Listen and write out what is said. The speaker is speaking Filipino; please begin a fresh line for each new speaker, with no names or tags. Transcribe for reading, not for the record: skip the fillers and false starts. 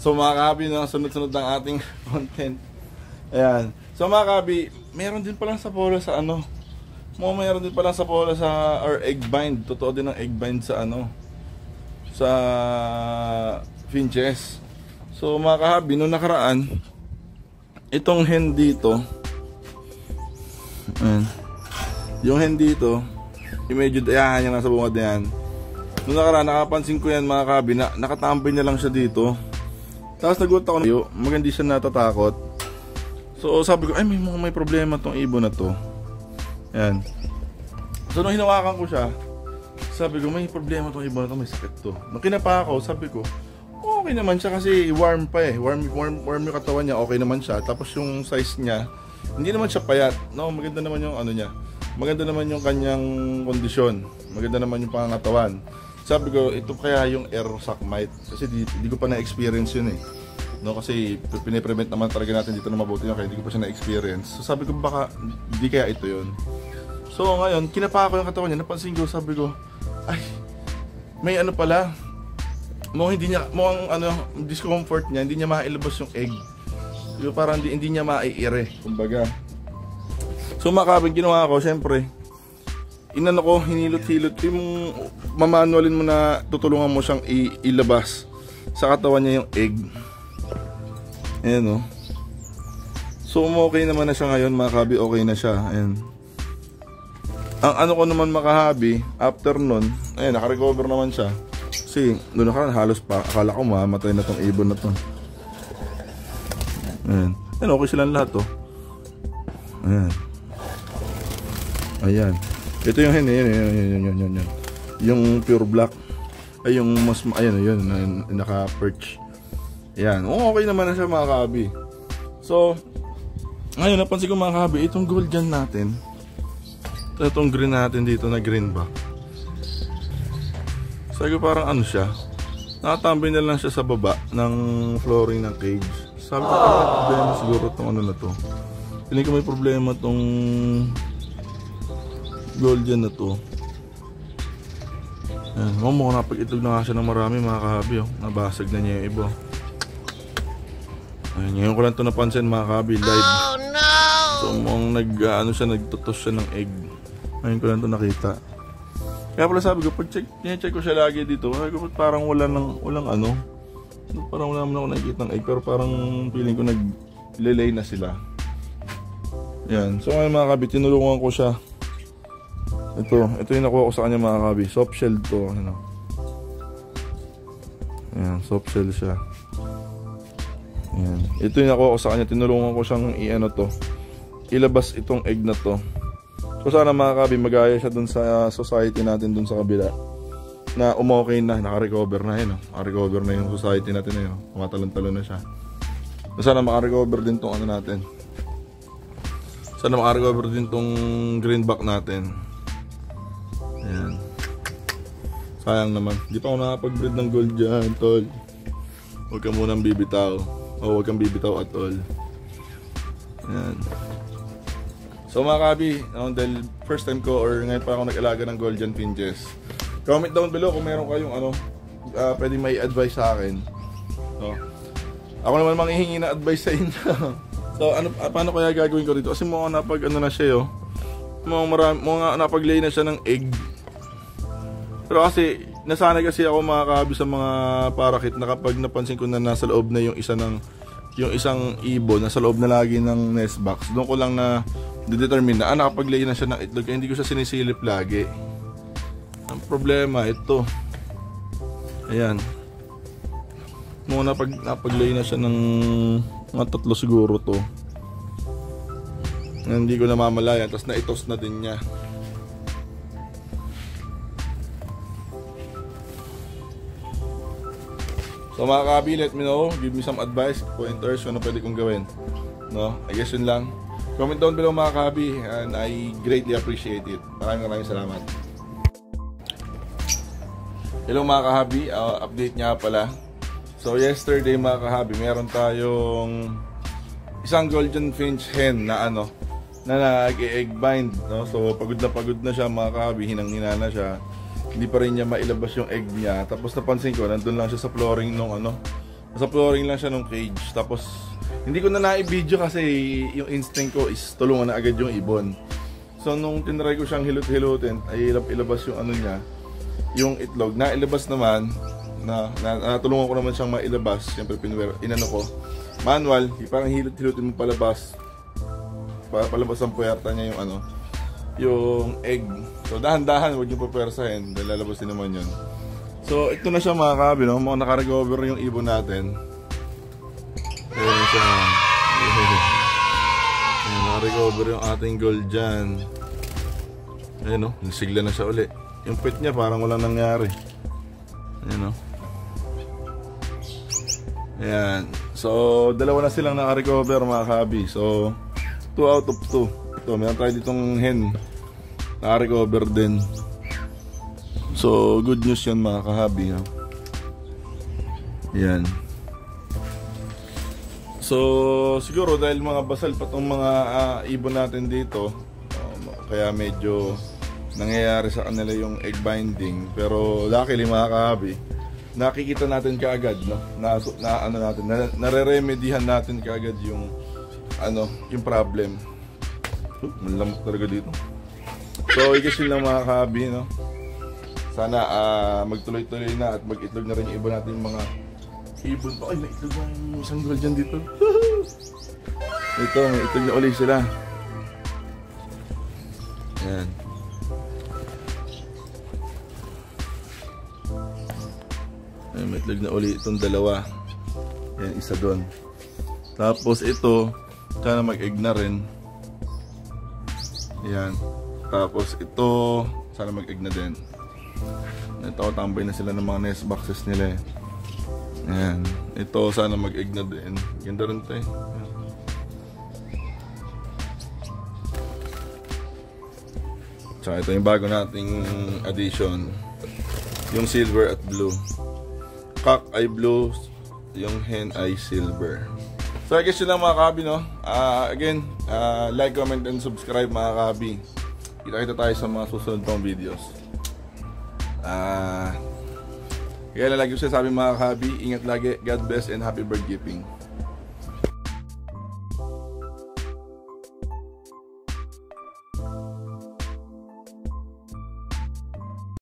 So mga kahabi, no, sunod-sunod ng ating content. Ayan. So mga kahabi, meron din pala sa polo sa ano. Meron din pala sa polo sa or egg bind. Totoo din ang egg bind sa ano. Sa finches. So mga kahabi, nung nakaraan, itong hen dito. Ayan. Yung hen dito, yung medyo dayahan niya nasa bungad na yan. Nung nakaraan, nakapansin ko yan mga kahabi, na nakatambay na lang siya dito. Tapos nagulat ako na maganda siya natatakot. So sabi ko, ay may problema tong ibon na to. Ayan. So nung hinawakan ko siya, sabi ko, may problema tong ibon na to, may sakit to. Nung kinapa ako, sabi ko, okay naman siya kasi warm pa eh. Warm yung katawan niya, okay naman siya. Tapos yung size niya, hindi naman siya payat. No, maganda naman yung ano niya. Maganda naman yung kanyang kondisyon. Maganda naman yung pangangatawan. Sabi ko, ito kaya yung air sac mite. Kasi di ko pa na-experience yun eh. No, kasi piniprevent naman talaga natin dito na mabuti yun. Kaya hindi ko pa siya na-experience. So sabi ko, baka di kaya ito yun. So ngayon, kinapa ko yung katawan niya. Napansin ko, sabi ko, ay, may ano pala. Mukhang ano, discomfort niya. Hindi niya mailabas yung egg. Yung parang hindi niya maiire. Kumbaga. So makabing ginawa ko, syempre. Inano ko, hinilot-hilot yung mamanualin mo na tutulungan mo siyang ilabas sa katawan niya yung egg. Ayan o. So okay naman na siya ngayon mga kahabi, okay na siya. Ayan. Ang ano ko naman mga kahabi, after nun, ayan, nakarecover naman siya. Kasi doon nakaraan halos pa, akala ko mamatay na tong ibon na to. Ayan. Ayan, okay silang lahat o. Ayan. Ayan. Ito yung hen, yan. Yung pure black. Ay, yung mas, ayan, yun, naka-perch. Ayan, okay naman na siya mga kahabi. So, ngayon, napansin ko mga kahabi, itong gold dyan natin. Itong green natin dito na greenback. Sabi ko parang ano siya. Nakatambay na lang siya sa baba ng flooring ng cage. Sabi ko, may problema siguro itong ano na to. Piling ko may problema itong gold dyan na to. Ayan, mukhang napag-itlog na nga siya ng marami mga kahabi. Oh. Nabasag na niya yung iba. Ayan, ngayon ko lang ito napansin mga kahabi, live. Oh no! So mukhang nagtutos siya ng egg. Ngayon ko lang ito nakita. Kaya pala sabi ko, pag check ko siya lagi dito, sabi ko parang walang ano. Parang wala naman ako nakikita ng egg, pero parang feeling ko nag-lelay na sila. Ayan, so ngayon mga kahabi, tinulungan ko siya. Ito yung nakuha ko sa kanya mga kahabi. Soft shell to. Ano. Ayan, soft shell siya. Ayan. Ito yung nakuha ko sa kanya. Tinulungan ko siyang ilabas itong egg na to. So sana mga kahabi, magaya siya dun sa society natin dun sa kabila. Na umokay na, naka-recover na yun. Naka-recover na yung society natin na yun. Tumatalon-talon na siya. So sana maka-recover din tong ano natin. Sana maka-recover din tong greenback natin. Ayan. Sayang naman. Di pa ako nakapag-breed ng gold dyan, tol. Huwag ka munang bibitaw. O huwag kang bibitaw at all. Ayan. So mga kahabi, dahil first time ko or ngayon pa ako nag-alaga ng gold dyan finches. Comment down below kung meron kayong pwede may advice sa akin. So, ako naman manghihingi na advice sa inyo. So paano kaya gagawin ko dito? Kasi mga na siya mga napaglay na siya ng egg. Pero kasi nasanay kasi ako mga kahabi sa mga parakit na kapag napansin ko na nasa loob na yung isang ibon, nasa loob na lagi ng nest box, doon ko lang na determine na nakapaglay na siya ng itlog, kaya hindi ko siya sinisilip lagi. Ang problema ito, ayan, napaglay na siya ng mga 3 siguro to. Hindi ko namamalayan, tapos naitos na din niya. So mga kahabi, let me know, give me some advice, pointers, ano pwede kong gawin. No? I guess yun lang. Comment down below mga kahabi, and I greatly appreciate it. Maraming salamat. Hello mga kahabi, update nga pala. So yesterday mga kahabi, meron tayong isang golden finch hen na nag-egg bind, no? So pagod na siya mga kahabi, hinang-hina na siya. Hindi pa rin niya mailabas yung egg niya. Tapos napansin ko, nandun lang siya sa flooring Sa flooring lang siya nung cage. Tapos, hindi ko na na-video kasi yung instinct ko is tulungan na agad yung ibon. So, nung tinry ko siyang hilot-hilutin, ay ilabas yung ano niya, yung itlog. Nailabas naman, natulungan ko naman siyang mailabas. Siyempre, inano ko. Manual, parang hilot-hilutin mo palabas. Palabas ang puwerta niya yung ano, yung egg. So, dahan-dahan, huwag yung papersahin. Dahil lalabas din naman yun. So, ito na siya mga kabi, no? Mga nakarecover yung ibon natin. Ayan siya. Ayan, nakarecover yung ating gold dyan. Ayan, no? Nasigla na siya uli. Yung pet niya parang walang nangyari. Ayan, no? Ayan. So, dalawa na silang nakarecover mga kabi. So, 2 out of 2. Ito, meron tayo ditong hen. Nakarecover din. So, good news yan mga kahabi, ha? Yan. So, siguro dahil mga basal pa itong mga ibon natin dito, kaya medyo nangyayari sa kanila yung egg binding. Pero luckily mga kahabi, nakikita natin kaagad, no? Nare-remedihan natin kaagad yung yung problem. Malamok talaga dito. So, i-guess lang mga kahabi, no? Sana magtuloy-tuloy na at mag-itlog na rin yung iba natin mga ibon pa. Ay, may itlog na yung isang gold dyan dito. Ito, may itlog na ulit sila. Ayan. Ayan, may itlog na ulit itong dalawa. Ayan, isa doon. Tapos ito, sana mag-egg na rin. Ayan. Tapos ito, sana mag-egg na din. Ito, tambay na sila ng mga nest boxes nila eh. Ayan. Ito, sana mag-egg na din. Ganda rin ito eh. Tsaka ito yung bago nating addition. Yung silver at blue. Cock ay blue, yung hen ay silver. So I guess yun lang mga kabi, no? Again, like, comment, and subscribe mga kabi. Kita-kita tayo sa mga susunod pang videos. Kaya lagi ko sinasabi mga kabi, ingat lagi, God bless, and happy bird keeping.